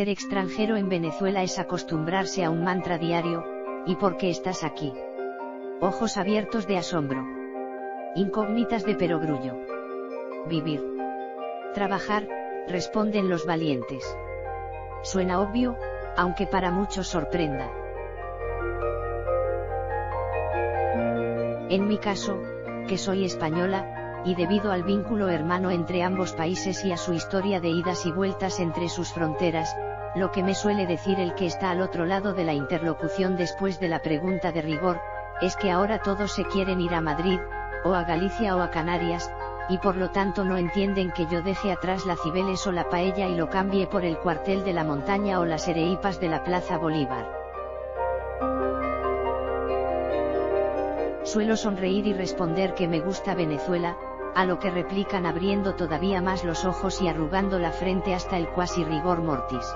ser extranjero en Venezuela es acostumbrarse a un mantra diario: ¿y por qué estás aquí? Ojos abiertos de asombro. Incógnitas de perogrullo. Vivir. Trabajar, responden los valientes. Suena obvio, aunque para muchos sorprenda. En mi caso, que soy española, y debido al vínculo hermano entre ambos países y a su historia de idas y vueltas entre sus fronteras, lo que me suele decir el que está al otro lado de la interlocución después de la pregunta de rigor, es que ahora todos se quieren ir a Madrid, o a Galicia o a Canarias, y por lo tanto no entienden que yo deje atrás la Cibeles o la paella y lo cambie por el cuartel de la montaña o las Ereipas de la Plaza Bolívar. Suelo sonreír y responder que me gusta Venezuela, a lo que replican abriendo todavía más los ojos y arrugando la frente hasta el quasi rigor mortis.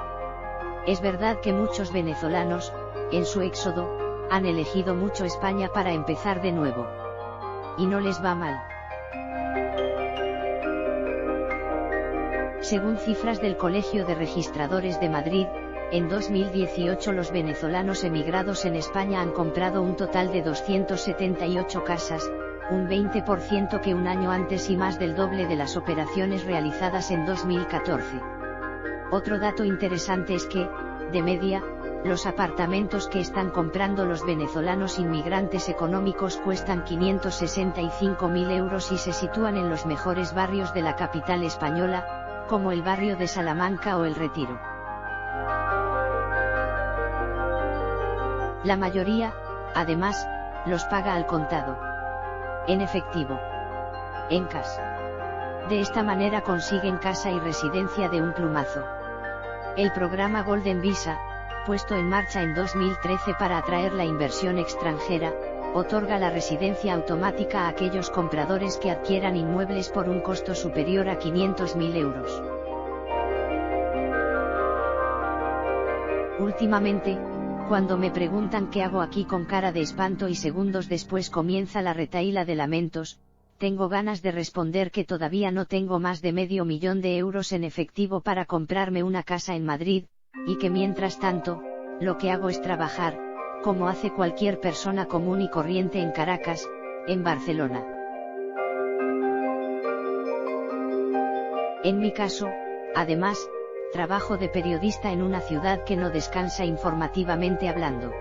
Es verdad que muchos venezolanos, en su éxodo, han elegido mucho España para empezar de nuevo. Y no les va mal. Según cifras del Colegio de Registradores de Madrid, en 2018 los venezolanos emigrados en España han comprado un total de 278 casas, un 20% que un año antes y más del doble de las operaciones realizadas en 2014. Otro dato interesante es que, de media, los apartamentos que están comprando los venezolanos inmigrantes económicos cuestan 565.000 euros y se sitúan en los mejores barrios de la capital española, como el barrio de Salamanca o El Retiro. La mayoría, además, los paga al contado. En efectivo. En cash. De esta manera consiguen casa y residencia de un plumazo. El programa Golden Visa, puesto en marcha en 2013 para atraer la inversión extranjera, otorga la residencia automática a aquellos compradores que adquieran inmuebles por un costo superior a 500.000 euros. Últimamente, cuando me preguntan qué hago aquí con cara de espanto y segundos después comienza la retahíla de lamentos, tengo ganas de responder que todavía no tengo más de $500.000 de euros en efectivo para comprarme una casa en Madrid, y que mientras tanto, lo que hago es trabajar, como hace cualquier persona común y corriente en Caracas, en Barcelona. En mi caso, además, trabajo de periodista en una ciudad que no descansa informativamente hablando.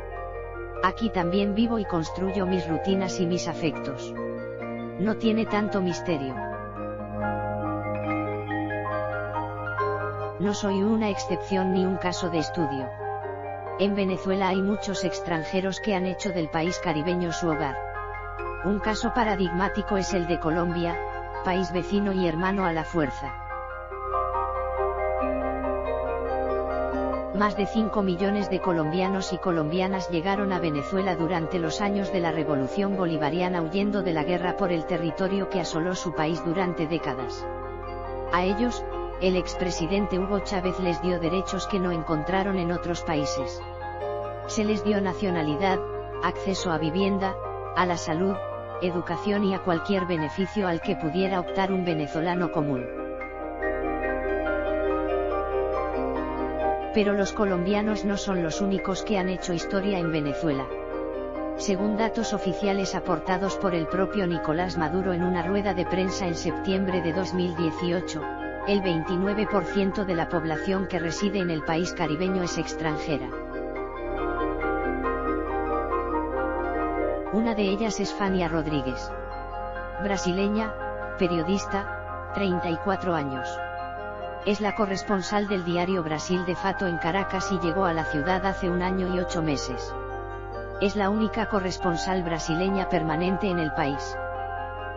Aquí también vivo y construyo mis rutinas y mis afectos. No tiene tanto misterio. No soy una excepción ni un caso de estudio. En Venezuela hay muchos extranjeros que han hecho del país caribeño su hogar. Un caso paradigmático es el de Colombia, país vecino y hermano a la fuerza. Más de 5 millones de colombianos y colombianas llegaron a Venezuela durante los años de la Revolución Bolivariana huyendo de la guerra por el territorio que asoló su país durante décadas. A ellos, el expresidente Hugo Chávez les dio derechos que no encontraron en otros países. Se les dio nacionalidad, acceso a vivienda, a la salud, educación y a cualquier beneficio al que pudiera optar un venezolano común. Pero los colombianos no son los únicos que han hecho historia en Venezuela. Según datos oficiales aportados por el propio Nicolás Maduro en una rueda de prensa en septiembre de 2018, el 29% de la población que reside en el país caribeño es extranjera. Una de ellas es Fania Rodríguez. Brasileña, periodista, 34 años. Es la corresponsal del diario Brasil de Fato en Caracas y llegó a la ciudad hace 1 año y 8 meses. Es la única corresponsal brasileña permanente en el país.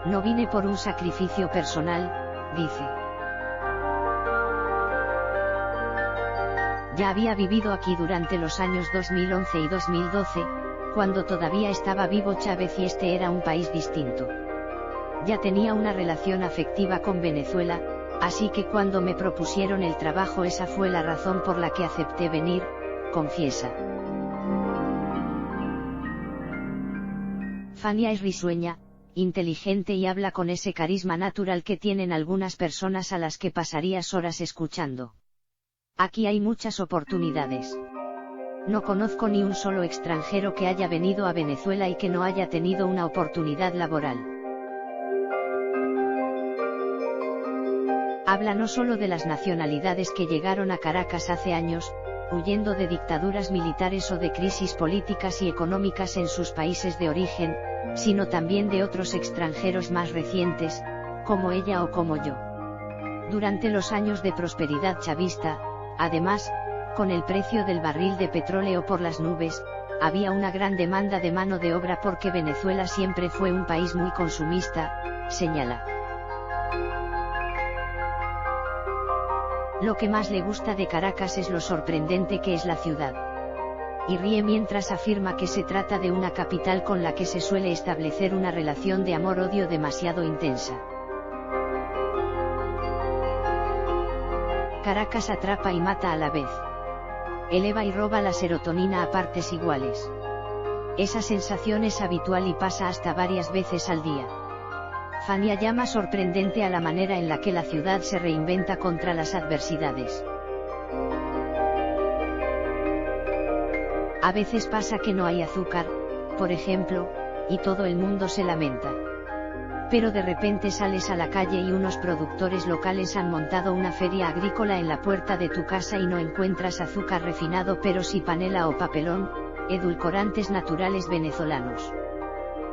No vine por un sacrificio personal, dice. Ya había vivido aquí durante los años 2011 y 2012, cuando todavía estaba vivo Chávez y este era un país distinto. Ya tenía una relación afectiva con Venezuela, así que cuando me propusieron el trabajo esa fue la razón por la que acepté venir, confiesa. Fania es risueña, inteligente y habla con ese carisma natural que tienen algunas personas a las que pasarías horas escuchando. Aquí hay muchas oportunidades. No conozco ni un solo extranjero que haya venido a Venezuela y que no haya tenido una oportunidad laboral. Habla no solo de las nacionalidades que llegaron a Caracas hace años, huyendo de dictaduras militares o de crisis políticas y económicas en sus países de origen, sino también de otros extranjeros más recientes, como ella o como yo. Durante los años de prosperidad chavista, además, con el precio del barril de petróleo por las nubes, había una gran demanda de mano de obra porque Venezuela siempre fue un país muy consumista, señala. Lo que más le gusta de Caracas es lo sorprendente que es la ciudad. Y ríe mientras afirma que se trata de una capital con la que se suele establecer una relación de amor-odio demasiado intensa. Caracas atrapa y mata a la vez. Eleva y roba la serotonina a partes iguales. Esa sensación es habitual y pasa hasta varias veces al día. Fania llama sorprendente a la manera en la que la ciudad se reinventa contra las adversidades. A veces pasa que no hay azúcar, por ejemplo, y todo el mundo se lamenta. Pero de repente sales a la calle y unos productores locales han montado una feria agrícola en la puerta de tu casa y no encuentras azúcar refinado pero sí panela o papelón, edulcorantes naturales venezolanos.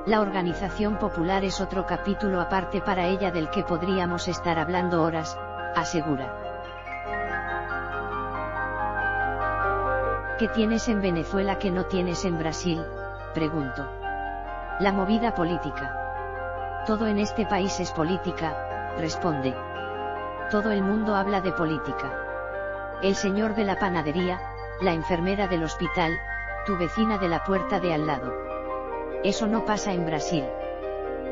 La organización popular es otro capítulo aparte para ella del que podríamos estar hablando horas, asegura. ¿Qué tienes en Venezuela que no tienes en Brasil?, pregunto. La movida política. Todo en este país es política, responde. Todo el mundo habla de política. El señor de la panadería, la enfermera del hospital, tu vecina de la puerta de al lado. Eso no pasa en Brasil.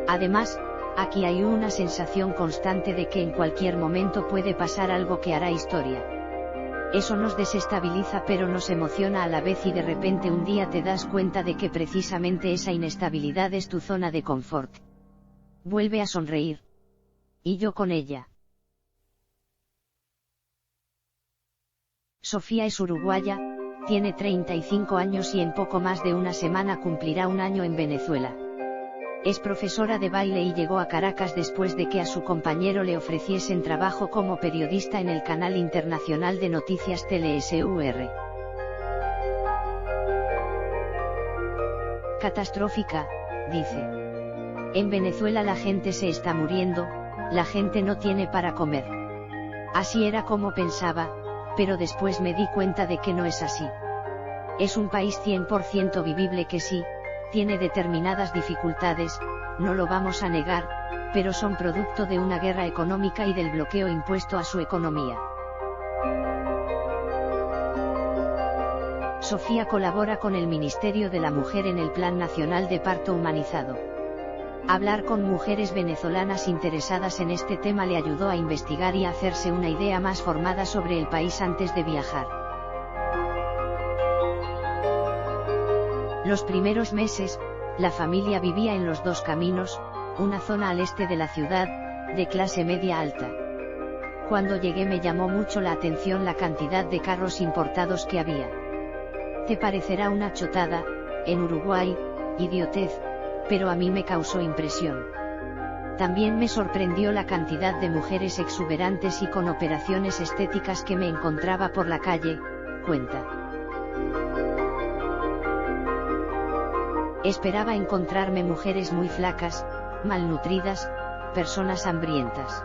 Además, aquí hay una sensación constante de que en cualquier momento puede pasar algo que hará historia. Eso nos desestabiliza pero nos emociona a la vez y de repente un día te das cuenta de que precisamente esa inestabilidad es tu zona de confort. Vuelve a sonreír. Y yo con ella. Sofía es uruguaya, tiene 35 años y en poco más de una semana cumplirá un año en Venezuela. Es profesora de baile y llegó a Caracas después de que a su compañero le ofreciesen trabajo como periodista en el canal internacional de noticias TLSUR. Catastrófica, dice. En Venezuela la gente se está muriendo, la gente no tiene para comer. Así era como pensaba, pero después me di cuenta de que no es así. Es un país 100% vivible que sí, tiene determinadas dificultades, no lo vamos a negar, pero son producto de una guerra económica y del bloqueo impuesto a su economía. Sofía colabora con el Ministerio de la Mujer en el Plan Nacional de Parto Humanizado. Hablar con mujeres venezolanas interesadas en este tema le ayudó a investigar y a hacerse una idea más formada sobre el país antes de viajar. Los primeros meses, la familia vivía en Los Dos Caminos, una zona al este de la ciudad, de clase media alta. Cuando llegué me llamó mucho la atención la cantidad de carros importados que había. Te parecerá una chotada, en Uruguay, idiotez, pero a mí me causó impresión. También me sorprendió la cantidad de mujeres exuberantes y con operaciones estéticas que me encontraba por la calle, cuenta. Esperaba encontrarme mujeres muy flacas, malnutridas, personas hambrientas.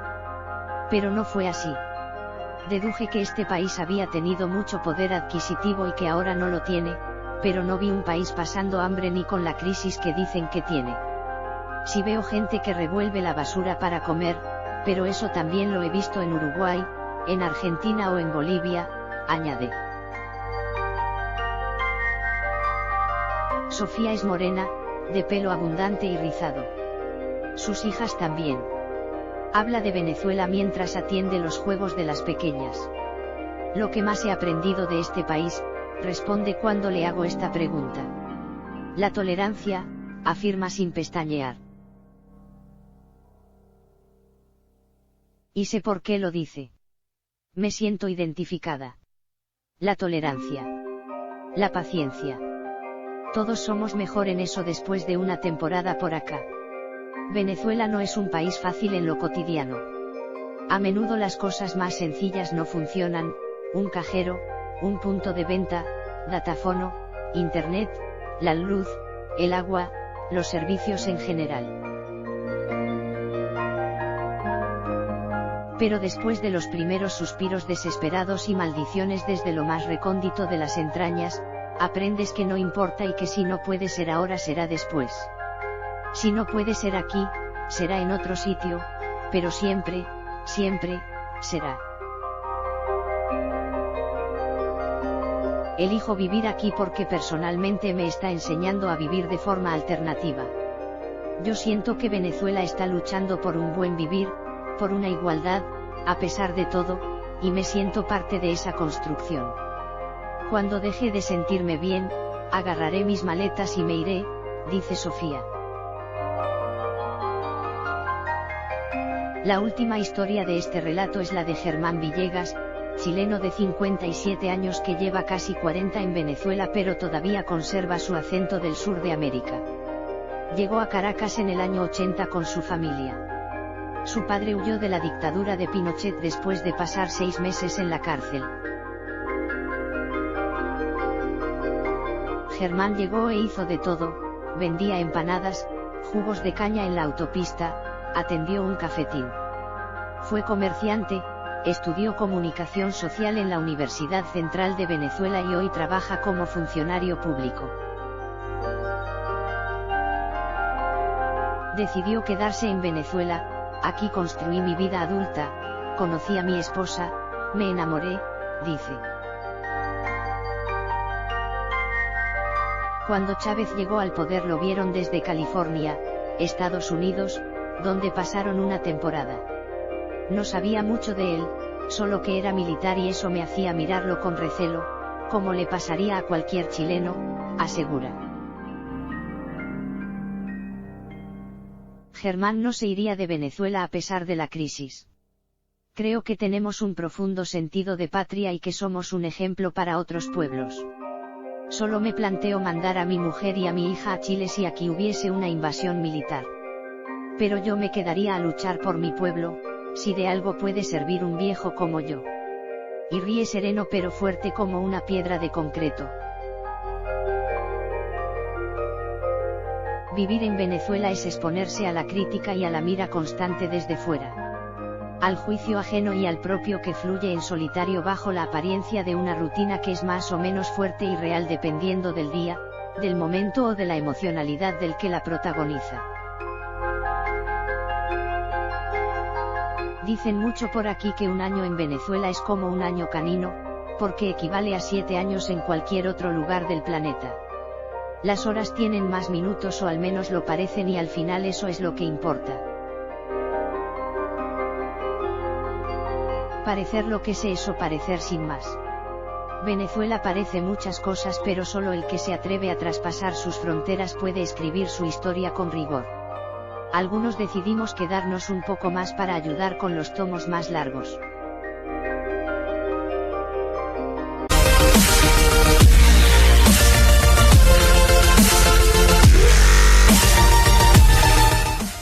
Pero no fue así. Deduje que este país había tenido mucho poder adquisitivo y que ahora no lo tiene, pero no vi un país pasando hambre ni con la crisis que dicen que tiene. Sí veo gente que revuelve la basura para comer, pero eso también lo he visto en Uruguay, en Argentina o en Bolivia, añade. Sofía es morena, de pelo abundante y rizado. Sus hijas también. Habla de Venezuela mientras atiende los juegos de las pequeñas. Lo que más he aprendido de este país, responde cuando le hago esta pregunta. La tolerancia, afirma sin pestañear. Y sé por qué lo dice. Me siento identificada. La tolerancia. La paciencia. Todos somos mejor en eso después de una temporada por acá. Venezuela no es un país fácil en lo cotidiano. A menudo las cosas más sencillas no funcionan: un cajero, un punto de venta, datáfono, internet, la luz, el agua, los servicios en general. Pero después de los primeros suspiros desesperados y maldiciones desde lo más recóndito de las entrañas, aprendes que no importa y que si no puede ser ahora será después. Si no puede ser aquí, será en otro sitio, pero siempre, siempre, será. Elijo vivir aquí porque personalmente me está enseñando a vivir de forma alternativa. Yo siento que Venezuela está luchando por un buen vivir, por una igualdad, a pesar de todo, y me siento parte de esa construcción. Cuando deje de sentirme bien, agarraré mis maletas y me iré, dice Sofía. La última historia de este relato es la de Germán Villegas, chileno de 57 años que lleva casi 40 en Venezuela pero todavía conserva su acento del sur de América. Llegó a Caracas en el año 80 con su familia. Su padre huyó de la dictadura de Pinochet después de pasar 6 meses en la cárcel. Germán llegó e hizo de todo: vendía empanadas, jugos de caña en la autopista, atendió un cafetín. Fue comerciante, estudió comunicación social en la Universidad Central de Venezuela y hoy trabaja como funcionario público. Decidió quedarse en Venezuela: aquí construí mi vida adulta, conocí a mi esposa, me enamoré, dice. Cuando Chávez llegó al poder lo vieron desde California, Estados Unidos, donde pasaron una temporada. No sabía mucho de él, solo que era militar y eso me hacía mirarlo con recelo, como le pasaría a cualquier chileno, asegura. Germán no se iría de Venezuela a pesar de la crisis. Creo que tenemos un profundo sentido de patria y que somos un ejemplo para otros pueblos. Solo me planteo mandar a mi mujer y a mi hija a Chile si aquí hubiese una invasión militar. Pero yo me quedaría a luchar por mi pueblo, si de algo puede servir un viejo como yo. Y ríe sereno pero fuerte como una piedra de concreto. Vivir en Venezuela es exponerse a la crítica y a la mira constante desde fuera. Al juicio ajeno y al propio que fluye en solitario bajo la apariencia de una rutina que es más o menos fuerte y real dependiendo del día, del momento o de la emocionalidad del que la protagoniza. Dicen mucho por aquí que un año en Venezuela es como un año canino, porque equivale a 7 años en cualquier otro lugar del planeta. Las horas tienen más minutos o al menos lo parecen y al final eso es lo que importa. Parecer lo que es eso, parecer sin más. Venezuela parece muchas cosas pero solo el que se atreve a traspasar sus fronteras puede escribir su historia con rigor. Algunos decidimos quedarnos un poco más para ayudar con los tomos más largos.